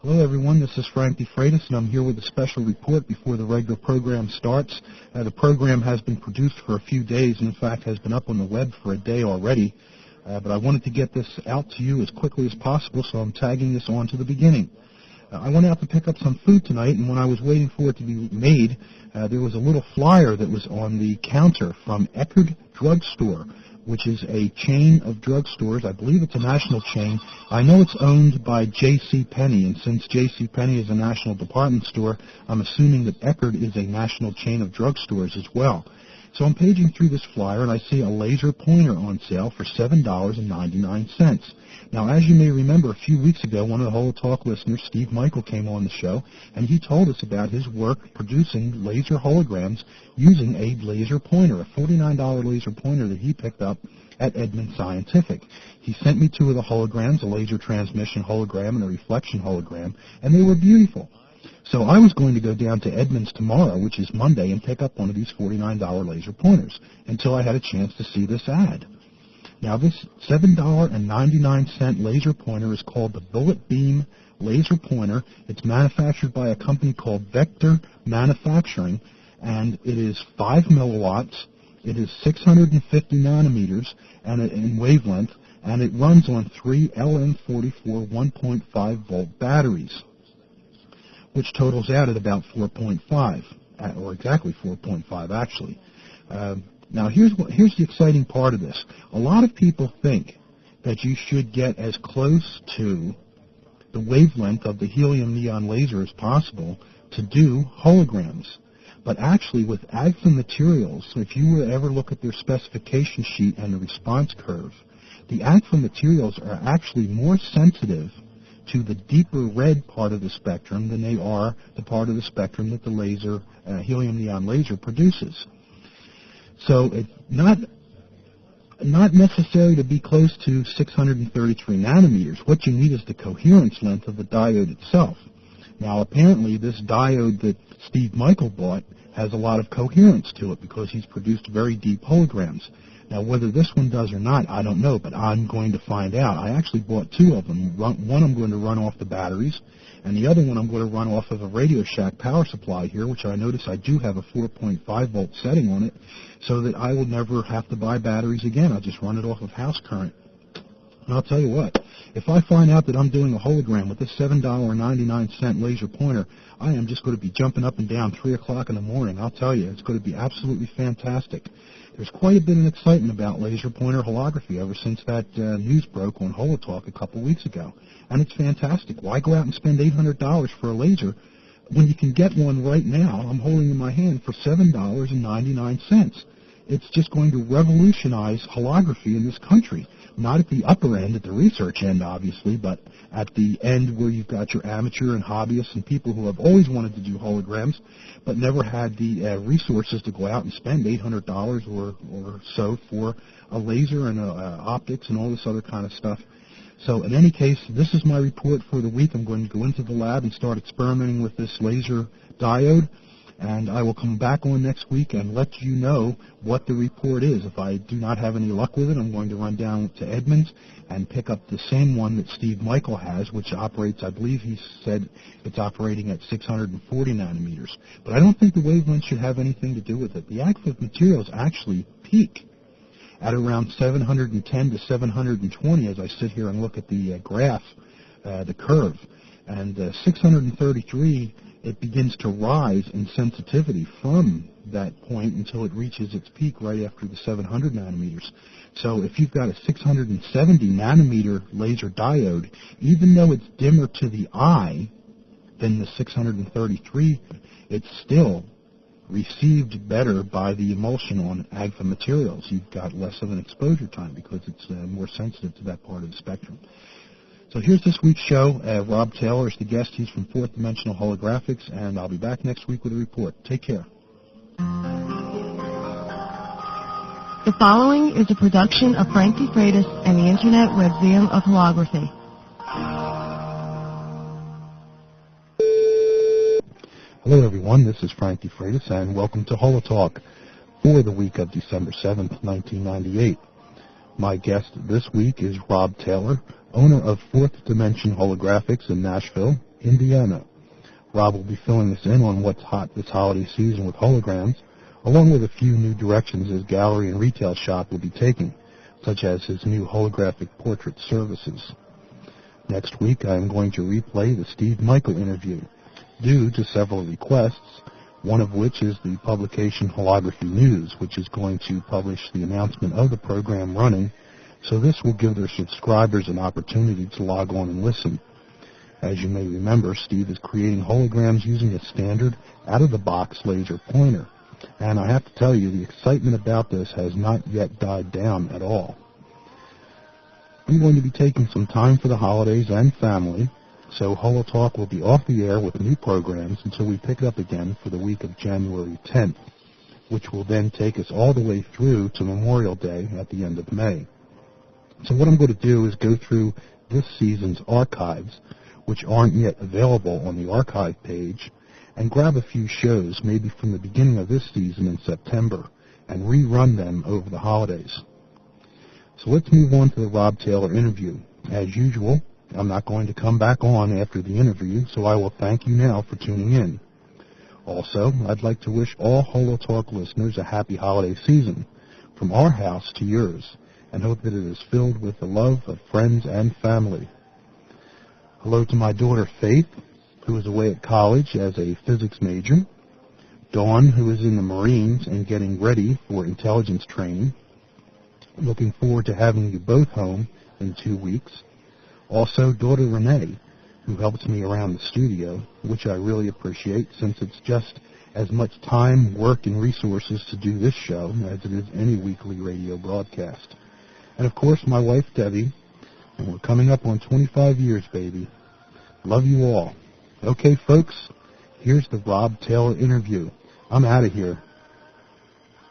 Hello everyone, this is Frank DeFreitas and I'm here with a special report before the regular program starts. The program has been produced for a few days and in fact has been up on the web for a day already. But I wanted to get this out to you as quickly as possible, so I'm tagging this on to the beginning. I went out to pick up some food tonight, and when I was waiting for it to be made, there was a little flyer that was on the counter from Eckerd Drugstore, which is a chain of drugstores. I believe it's a national chain. I know it's owned by J.C. Penney, and since J.C. Penney is a national department store, I'm assuming that Eckerd is a national chain of drugstores as well. So I'm paging through this flyer, and I see a laser pointer on sale for $7.99. Now, as you may remember, a few weeks ago, one of the HoloTalk listeners, Steve Michael, came on the show, and he told us about his work producing laser holograms using a laser pointer, a $49 laser pointer that he picked up at Edmund Scientific. He sent me two of the holograms, a laser transmission hologram and a reflection hologram, and they were beautiful. So I was going to go down to Edmunds tomorrow, which is Monday, and pick up one of these $49 laser pointers until I had a chance to see this ad. Now, this $7.99 laser pointer is called the Bullet Beam Laser Pointer. It's manufactured by a company called Vector Manufacturing, and it is 5 milliwatts. It is 650 nanometers in wavelength, and it runs on 3 LM44 1.5 volt batteries, which totals out at about 4.5, or exactly 4.5 actually. Now here's the exciting part of this. A lot of people think that you should get as close to the wavelength of the helium neon laser as possible to do holograms. But actually with Agfa materials, if you were to ever look at their specification sheet and the response curve, the Agfa materials are actually more sensitive to the deeper red part of the spectrum than they are the part of the spectrum that the laser, helium neon laser produces. So it's not necessary to be close to 633 nanometers. What you need is the coherence length of the diode itself. Now apparently this diode that Steve Michael bought has a lot of coherence to it because he's produced very deep holograms. Now, whether this one does or not, I don't know, but I'm going to find out. I actually bought two of them. One I'm going to run off the batteries, and the other one I'm going to run off of a Radio Shack power supply here, which I notice I do have a 4.5 volt setting on it, so that I will never have to buy batteries again. I'll just run it off of house current. And I'll tell you what, if I find out that I'm doing a hologram with this $7.99 laser pointer, I am just going to be jumping up and down 3 o'clock in the morning. I'll tell you, it's going to be absolutely fantastic. There's quite a bit of excitement about laser pointer holography ever since that news broke on HoloTalk a couple weeks ago. And it's fantastic. Why go out and spend $800 for a laser when you can get one right now? I'm holding in my hand for $7.99. It's just going to revolutionize holography in this country. Not at the upper end, at the research end, obviously, but at the end where you've got your amateur and hobbyists and people who have always wanted to do holograms but never had the resources to go out and spend $800 or so for a laser and optics and all this other kind of stuff. So in any case, this is my report for the week. I'm going to go into the lab and start experimenting with this laser diode. And I will come back on next week and let you know what the report is. If I do not have any luck with it, I'm going to run down to Edmunds and pick up the same one that Steve Michael has, which operates, I believe he said it's operating at 640 nanometers. But I don't think the wavelength should have anything to do with it. The Agfa materials actually peak at around 710 to 720 as I sit here and look at the graph, the curve. And 633, it begins to rise in sensitivity from that point until it reaches its peak right after the 700 nanometers. So if you've got a 670 nanometer laser diode, even though it's dimmer to the eye than the 633, it's still received better by the emulsion on Agfa materials. You've got less of an exposure time because it's more sensitive to that part of the spectrum. So here's this week's show. Rob Taylor is the guest. He's from Fourth Dimensional Holographics, and I'll be back next week with a report. Take care. The following is a production of Frank DeFreitas and the Internet Museum of Holography. Hello, everyone. This is Frank DeFreitas, and welcome to HoloTalk for the week of December 7th, 1998. My guest this week is Rob Taylor, owner of Fourth Dimension Holographics in Nashville, Indiana. Rob will be filling us in on what's hot this holiday season with holograms, along with a few new directions his gallery and retail shop will be taking, such as his new holographic portrait services. Next week, I am going to replay the Steve Michael interview, due to several requests, one of which is the publication Holography News, which is going to publish the announcement of the program running, so this will give their subscribers an opportunity to log on and listen. As you may remember, Steve is creating holograms using a standard, out-of-the-box laser pointer, and I have to tell you, the excitement about this has not yet died down at all. I'm going to be taking some time for the holidays and family, so HoloTalk will be off the air with new programs until we pick it up again for the week of January 10th, which will then take us all the way through to Memorial Day at the end of May. So what I'm going to do is go through this season's archives, which aren't yet available on the archive page, and grab a few shows, maybe from the beginning of this season in September, and rerun them over the holidays. So let's move on to the Rob Taylor interview. As usual, I'm not going to come back on after the interview, so I will thank you now for tuning in. Also, I'd like to wish all HoloTalk listeners a happy holiday season, from our house to yours, and hope that it is filled with the love of friends and family. Hello to my daughter Faith, who is away at college as a physics major, Dawn, who is in the Marines and getting ready for intelligence training. Looking forward to having you both home in 2 weeks. Also, daughter Renee, who helps me around the studio, which I really appreciate since it's just as much time, work, and resources to do this show as it is any weekly radio broadcast. And of course, my wife Debbie, and we're coming up on 25 years, baby. Love you all. Okay, folks, here's the Rob Taylor interview. I'm out of here.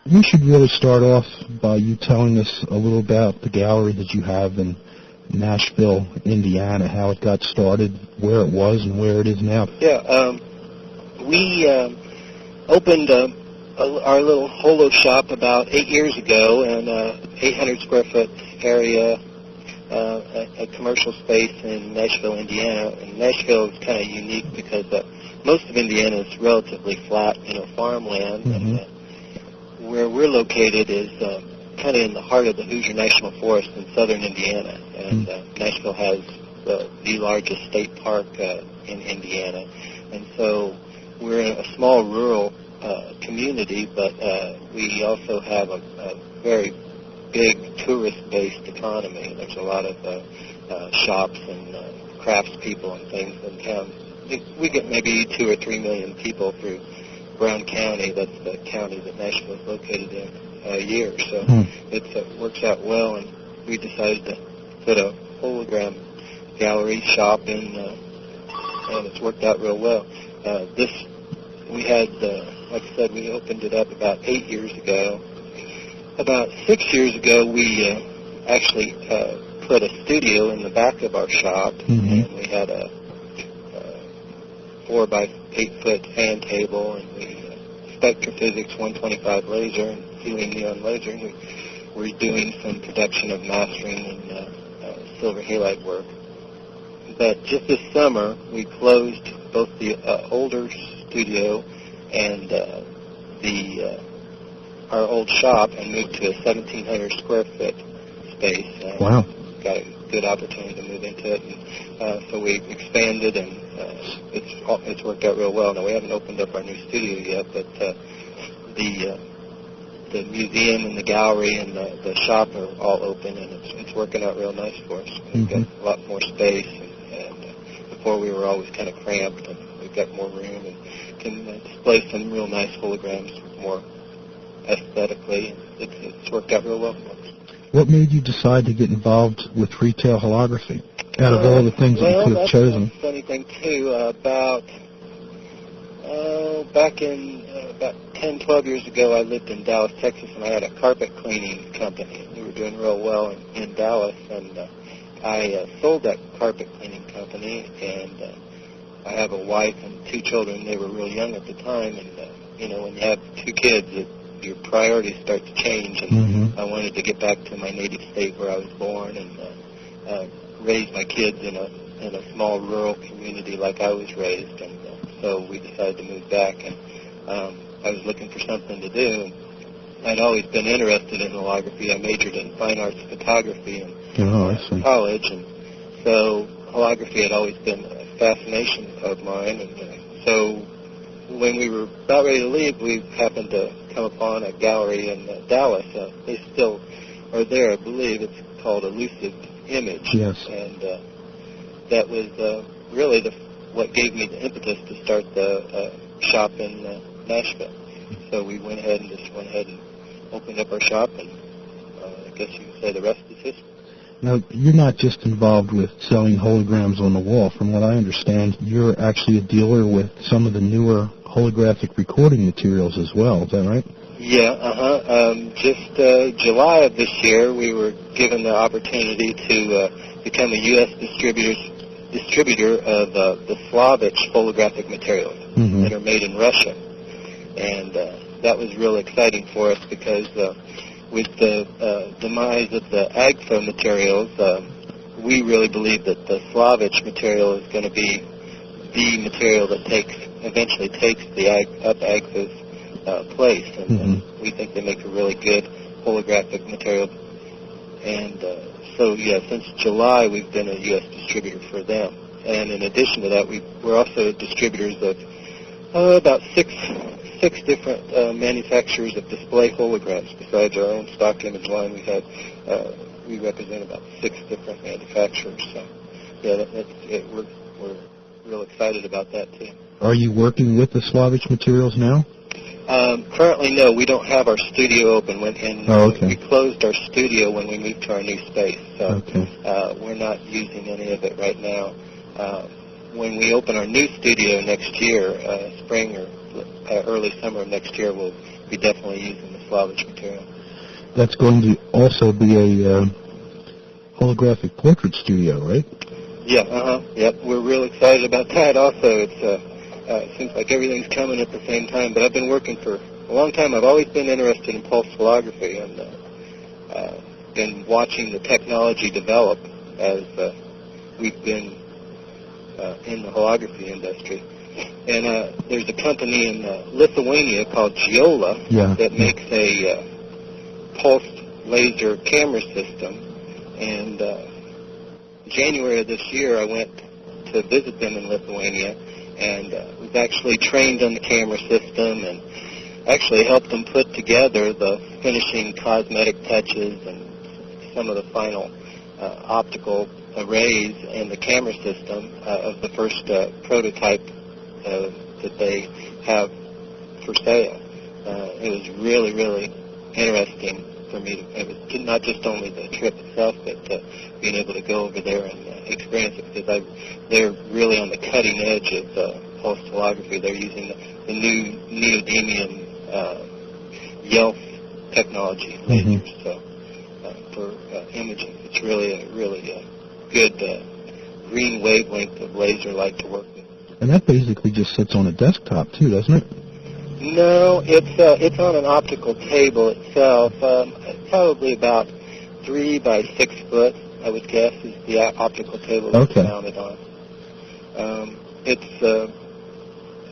We should really start off by you telling us a little about the gallery that you have in Nashville, Indiana, how it got started, where it was, and where it is now. Yeah, we opened our little Holo shop about 8 years ago in an 800 square foot area, a commercial space in Nashville, Indiana. And Nashville is kind of unique because most of Indiana is relatively flat, farmland. Mm-hmm. And where we're located is kind of in the heart of the Hoosier National Forest in southern Indiana. And Nashville has the largest state park in Indiana. And so we're in a small rural community, but we also have a very big tourist-based economy. There's a lot of shops and craftspeople and things in town. We get maybe 2 or 3 million people through Brown County. That's the county that Nashville is located in a year. So it works out well, and we decided to put a hologram gallery shop in, and it's worked out real well. We had, like I said, we opened it up about 8 years ago. About 6 years ago, we actually put a studio in the back of our shop, and we had a 4 by 8 foot fan table, and we spectrophysics 125 laser and helium neon laser, and we're doing some production of mastering and silver halide work. But just this summer, we closed both the older studio and our old shop and moved to a 1,700 square foot space. Wow. Got a good opportunity to move into it, and so we expanded, and it's worked out real well. Now, we haven't opened up our new studio yet, but the museum and the gallery and the shop are all open, and it's working out real nice for us. We've got a lot more space, and before we were always kind of cramped, and we've got more room and can display some real nice holograms more aesthetically. It's worked out real well for us. What made you decide to get involved with retail holography out of all the things that you could have chosen? That's a funny thing, too. Back in about 10, 12 years ago, I lived in Dallas, Texas, and I had a carpet cleaning company. We were doing real well in Dallas, and I sold that carpet cleaning company, and I have a wife and 2 children. They were real young at the time, and, when you have 2 kids, your priorities start to change, and I wanted to get back to my native state where I was born and raise my kids in a in a small rural community like I was raised, and so we decided to move back. And I was looking for something to do. I'd always been interested in holography. I majored in fine arts photography in college, and so holography had always been a fascination of mine. And so when we were about ready to leave, we happened to come upon a gallery in Dallas. They still are there, I believe. It's called Elusive Image. Yes. And that was really what gave me the impetus to start the shop in Nashville. So we went ahead and opened up our shop, and I guess you can say the rest is history. Now, you're not just involved with selling holograms on the wall. From what I understand, you're actually a dealer with some of the newer holographic recording materials as well. Is that right? Yeah, just July of this year, we were given the opportunity to become a U.S. distributor of the Slavich holographic materials that are made in Russia. And that was real exciting for us because with the demise of the AGFA materials, we really believe that the Slavich material is going to be the material that eventually takes the AGFA's place. And we think they make a really good holographic material. And so, since July, we've been a U.S. distributor for them. And in addition to that, we're also distributors of about six different manufacturers of display holograms. Besides our own stock image line, we represent about 6 different manufacturers. So, we're real excited about that too. Are you working with the Slavich materials now? Currently, no. We don't have our studio open. We closed our studio when we moved to our new space. So we're not using any of it right now. When we open our new studio next year, spring or early summer of next year, we'll be definitely using the Slavich material. That's going to also be a holographic portrait studio, right? Yeah, Yep, we're real excited about that also. It seems like everything's coming at the same time, but I've been working for a long time. I've always been interested in pulse holography and been watching the technology develop as we've been in the holography industry. And there's a company in Lithuania called Giola that makes a pulsed laser camera system. And January of this year, I went to visit them in Lithuania and was actually trained on the camera system and actually helped them put together the finishing cosmetic touches and some of the final optical arrays and the camera system of the first prototype that they have for sale. It was really, really interesting for me. It was not just only the trip itself, but being able to go over there and experience it, because they're really on the cutting edge of pulse holography. They're using the new neodymium YELF technology lasers. So for imaging, it's really a good green wavelength of laser light to work with. And that basically just sits on a desktop too, doesn't it? No, it's on an optical table itself. Probably about 3 by 6 foot, I would guess, is the optical table it's mounted on.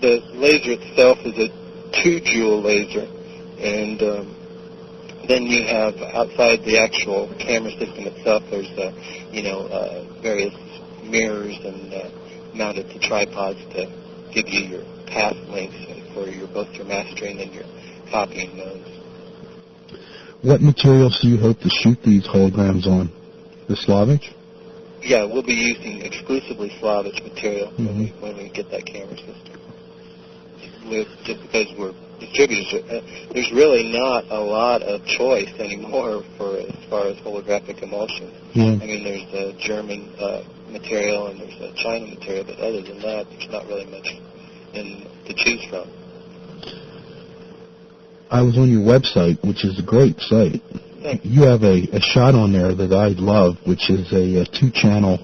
The laser itself is a 2-joule laser, and then you have outside the actual camera system itself, there's various mirrors and mounted to tripods to give you your path links for both your mastering and your copying modes. What materials do you hope to shoot these holograms on? The Slavich? Yeah, we'll be using exclusively Slavich material when we get that camera system. Just because we're distributors, there's really not a lot of choice anymore as far as holographic emulsion. I mean, there's a German material and there's a China material, but other than that, there's not really much to choose from. I was on your website, which is a great site. You have a shot on there that I love, which is a 2-channel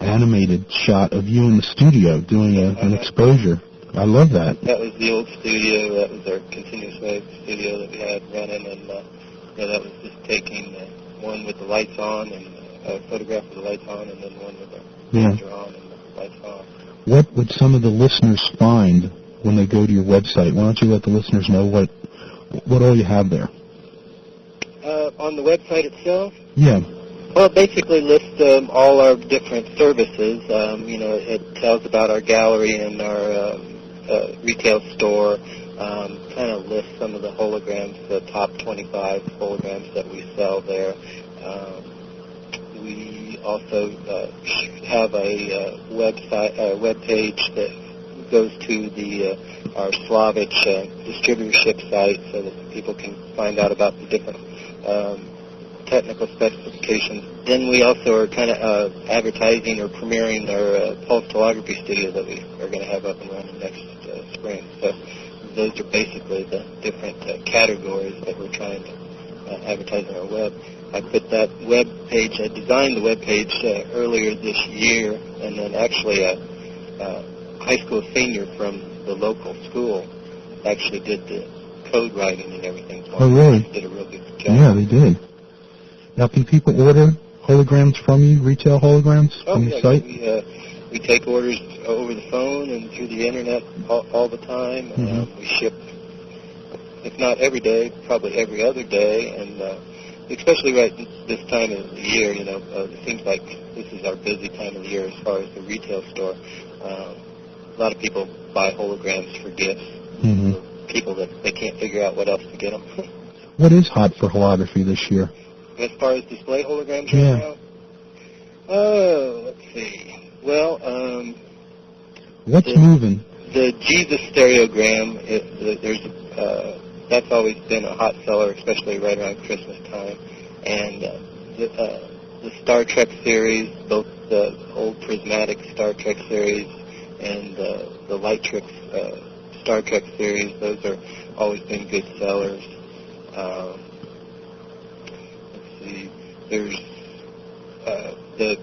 animated shot of you in the studio doing an exposure. I love that. That was the old studio. That was our continuous wave studio that we had running, and that was just taking one with the lights on and a photograph with the lights on, and then one with the laser on. And lights off. What would some of the listeners find when they go to your website? Why don't you let the listeners know what all you have there? On the website itself? Yeah. Well, it basically lists all our different services. It tells about our gallery and our retail store. Kind of lists some of the holograms, the top 25 holograms that we sell there. We also have a web page that goes to our Slavic distributorship site so that people can find out about the different technical specifications. Then we also are kind of advertising or premiering our pulse holography studio that we are going to have up and running next spring. So those are basically the different categories that we're trying to advertise on our web. I put that web page, I designed the web page earlier this year, and then actually a high school senior from the local school actually did the code writing and everything for me. Oh, really? They did a real good job. Yeah, they did. Now, can people order holograms from you, retail holograms from the site? We take orders over the phone and through the internet all the time. We ship, if not every day, probably every other day, and especially right this time of the year, it seems like this is our busy time of the year as far as the retail store. A lot of people buy holograms for gifts, for people that they can't figure out what else to get them. What is hot for holography this year? As far as display holograms right now? Oh, let's see. Well, what's moving? The Jesus stereogram, that's always been a hot seller, especially right around Christmas time. And the Star Trek series, both the old prismatic Star Trek series and the Light Trek Star Trek series, those are always been good sellers. There's the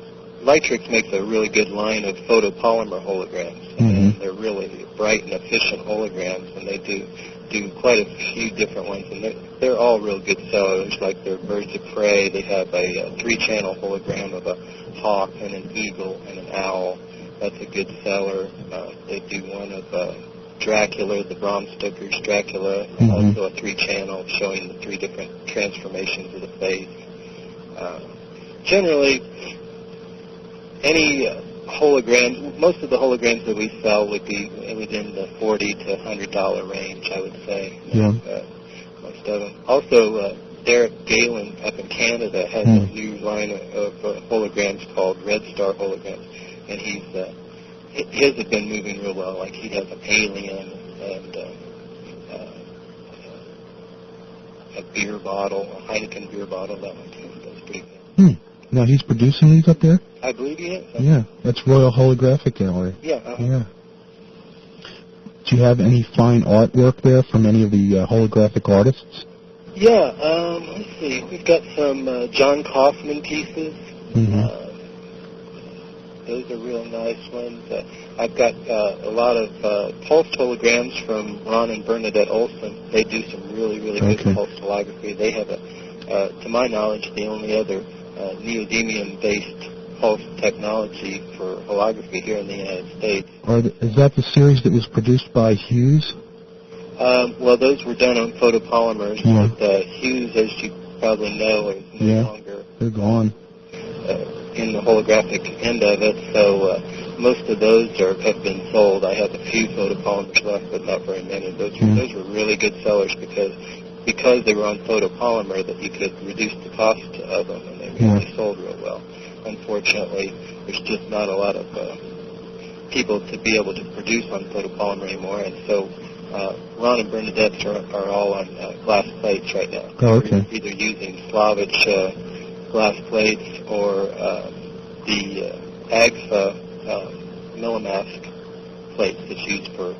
Lightrix makes a really good line of photopolymer holograms, and they're really bright and efficient holograms, and they do quite a few different ones, and they're all real good sellers, like their Birds of Prey. They have a 3-channel hologram of a hawk and an eagle and an owl. That's a good seller. They do one of Dracula, the Bram Stoker's Dracula, and also a 3-channel showing the 3 different transformations of the face. Generally, any hologram, most of the holograms that we sell would be within the $40 to $100 range, I would say. Yeah. Most of them. Also, Derek Galen up in Canada has a new line of holograms called Red Star holograms, and his have been moving real well. Like he has an alien and a beer bottle, a Heineken beer bottle. That one too. That's pretty good. Now he's producing these up there? I believe he is. Yeah, that's Royal Holographic Gallery. Yeah. Yeah. Do you have any fine artwork there from any of the holographic artists? Yeah, let's see. We've got some John Kaufman pieces. Those are real nice ones. I've got a lot of pulsed holograms from Ron and Bernadette Olson. They do some really, really good pulsed holography. They have, to my knowledge, the only other neodymium-based pulse technology for holography here in the United States. Is that the series that was produced by Hughes? Well, those were done on photopolymers, but Hughes, as you probably know, is no longer. They're gone. In the holographic end of it, so most of those have been sold. I have a few photopolymers left, but not very many. Those were really good sellers because they were on photopolymer that you could reduce the cost of them, and they really sold real well. Unfortunately, there's just not a lot of people to be able to produce on photopolymer anymore, and so Ron and Bernadette are all on glass plates right now. Oh, okay. Either using Slavic glass plates or the AGFA millimask plates that's used for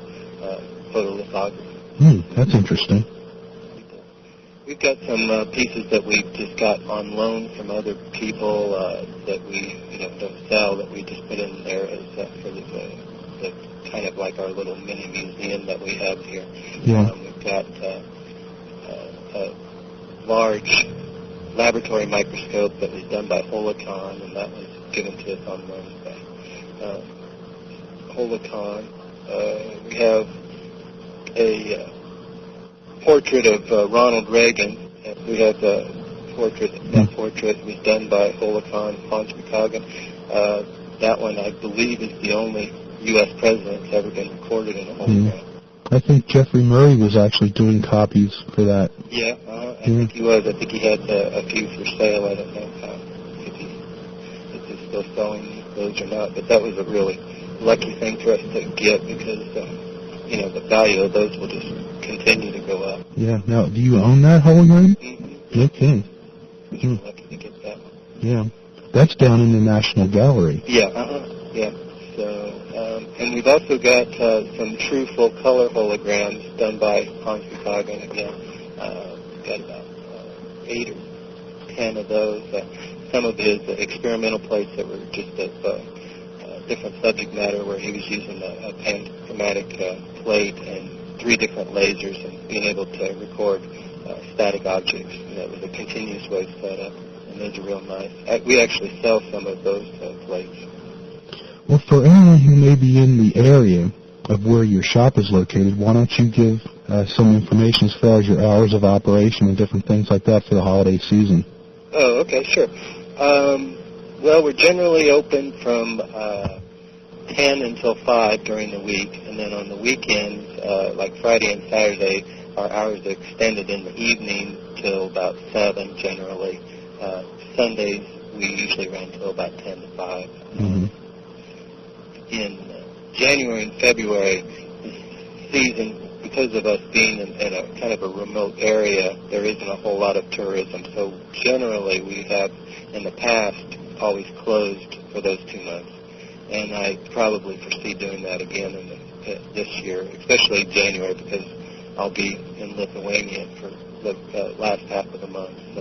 photolithography. That's interesting. We've got some pieces that we've just got on loan from other people that we don't sell, that we just put in there as for the kind of like our little mini museum that we have here. We've got a large laboratory microscope that was done by Holocon, and that was given to us on loan by Holocon. We have a portrait of Ronald Reagan. We have a portrait. That portrait was done by Holocon, Hans McCagan. That one, I believe, is the only U.S. president that's ever been recorded in a hologram. I think Jeffrey Murray was actually doing copies for that. Yeah, I think he was. I think he had a few for sale. I don't know if he's still selling those or not. But that was a really lucky thing for us to get because, the value of those will just continue to go up. Yeah. Now, do you own that hologram? Mm-hmm. Okay. We're lucky to get that one. Yeah. That's down in the National Gallery. Yeah, yeah. So, and we've also got some true full-color holograms done by Hans McCagan again. We've got about 8 or 10 of those. Some of his experimental plates that were just of different subject matter where he was using a panchromatic plate and 3 different lasers and being able to record static objects. And that was a continuous wave setup, and those are real nice. We actually sell some of those plates. Well, for anyone who may be in the area of where your shop is located, why don't you give some information as far as your hours of operation and different things like that for the holiday season? Oh, okay, sure. Well, we're generally open from 10 until 5 during the week, and then on the weekends, like Friday and Saturday, our hours are extended in the evening till about 7 generally. Sundays, we usually run till about 10 to 5. Mm-hmm. In January and February, this season, because of us being in a kind of a remote area, there isn't a whole lot of tourism. So generally, we have, in the past, always closed for those 2 months. And I probably foresee doing that again this year, especially January, because I'll be in Lithuania for the last half of the month. So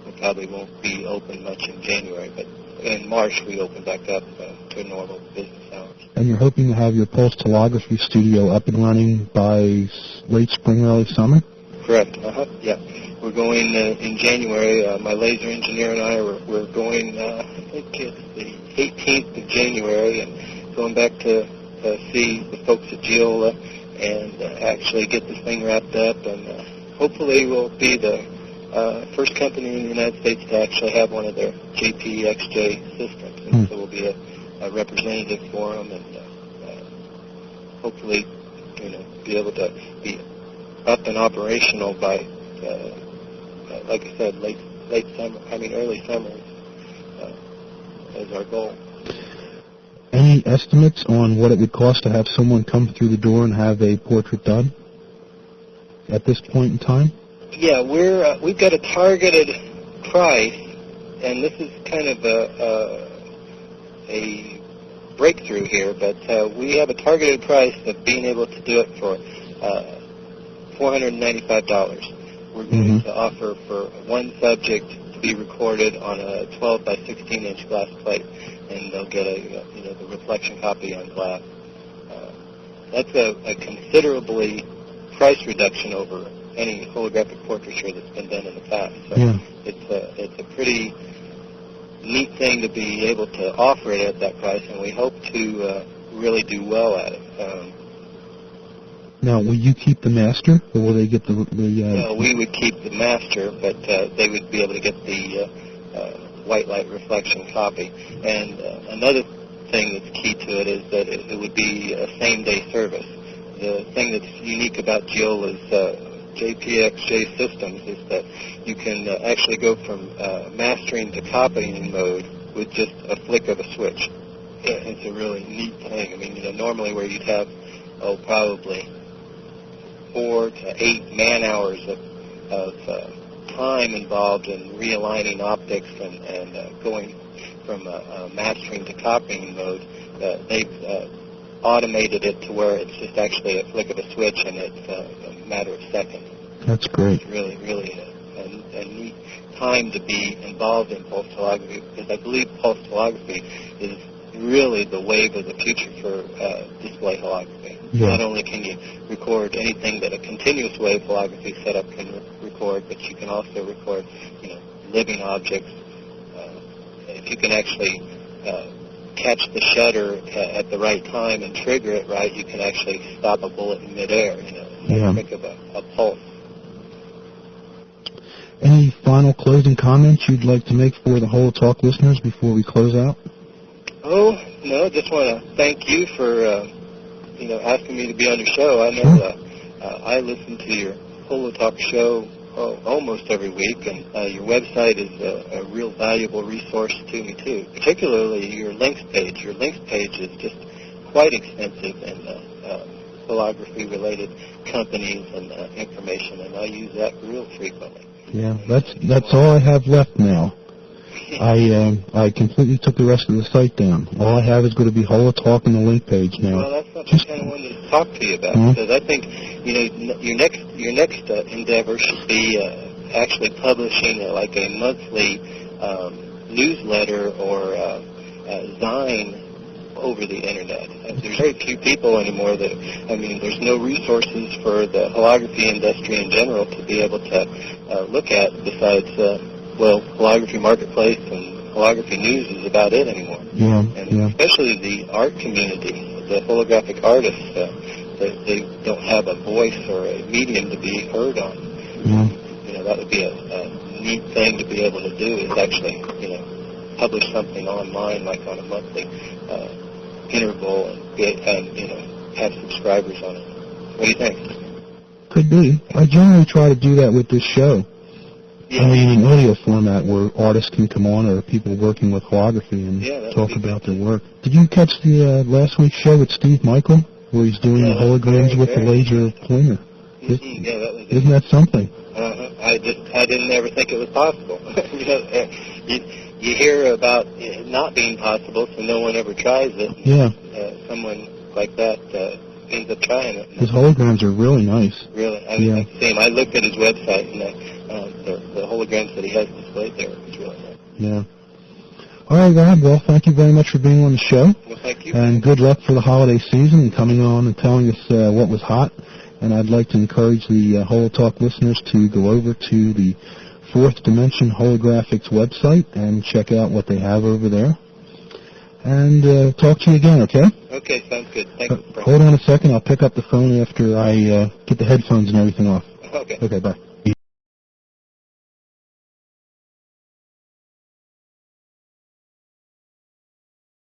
we probably won't be open much in January, but in March we open back up to normal business hours. And you're hoping to have your pulsed holography studio up and running by late spring, early summer? Correct. Yeah. We're going in January. My laser engineer and I, we're going, I think it's the 18th of January, and going back to see the folks at Giola and actually get this thing wrapped up. And hopefully we'll be the first company in the United States to actually have one of their JPXJ systems. And so we'll be a representative for them, and hopefully, be able to be up and operational by, like I said, early summer is our goal. Any estimates on what it would cost to have someone come through the door and have a portrait done at this point in time? Yeah, we've got a targeted price, and this is kind of a breakthrough here, but we have a targeted price of being able to do it for $495. We're going to offer for one subject to be recorded on a 12 by 16-inch glass plate, and they'll get the reflection copy on glass. That's a considerably price reduction over any holographic portraiture that's been done in the past. So it's a pretty neat thing to be able to offer it at that price, and we hope to really do well at it. Now, will you keep the master, or will they get the No, we would keep the master, but they would be able to get the white light reflection copy. And another thing that's key to it is that it would be a same-day service. The thing that's unique about Giola's JPXJ systems is that you can actually go from mastering to copying mode with just a flick of a switch. It's a really neat thing. I mean, normally where you'd have, probably 4 to 8 man-hours of time involved in realigning optics and going from mastering to copying mode, they've automated it to where it's just actually a flick of a switch, and it's a matter of seconds. That's great. It's really, really a neat time to be involved in pulsed holography, because I believe pulsed holography is really the wave of the future for display holography. Yeah. Not only can you record anything that a continuous wave holography setup can record, but you can also record, living objects. If you can actually catch the shutter at the right time and trigger it right, you can actually stop a bullet in midair. Think of a pulse. Any final closing comments you'd like to make for the HoloTalk listeners before we close out? Oh, no, just want to thank you for, asking me to be on your show. I know I listen to your HoloTalk show almost every week, and your website is a real valuable resource to me, too, particularly your links page. Your links page is just quite extensive in holography-related companies and information, and I use that real frequently. Yeah, that's all I have left now. I completely took the rest of the site down. All I have is going to be HoloTalk and the link page now. Well, that's what I kind of wanted to talk to you about, because I think your next endeavor should be actually publishing like a monthly newsletter or zine over the internet. There's very few people anymore there's no resources for the holography industry in general to be able to look at besides, Holography Marketplace and Holography News is about it anymore. Especially the art community, the holographic artists, they don't have a voice or a medium to be heard on. That would be a neat thing to be able to do, is actually, publish something online, like on a monthly interval, and have subscribers on it. What do you think? Could be. I generally try to do that with this show. Yeah. I mean, in audio format where artists can come on, or people working with holography, and talk about their work. Did you catch the last week's show with Steve Michael, where he's doing the holograms with the laser pointer? Isn't that something? I didn't ever think it was possible. You hear about it not being possible, so no one ever tries it. Someone like that ends up trying it. His holograms are really nice. Really, I see him. I looked at his website, and the holograms that he has displayed there is really nice. Yeah. All right, Rob. Well, thank you very much for being on the show. Well, thank you. And good luck for the holiday season and coming on and telling us what was hot. And I'd like to encourage the HoloTalk listeners to go over to the Fourth Dimension Holographics website and check out what they have over there. And talk to you again, okay? Okay, sounds good. Thanks. Hold on a second. I'll pick up the phone after I get the headphones and everything off. Okay. Okay, bye.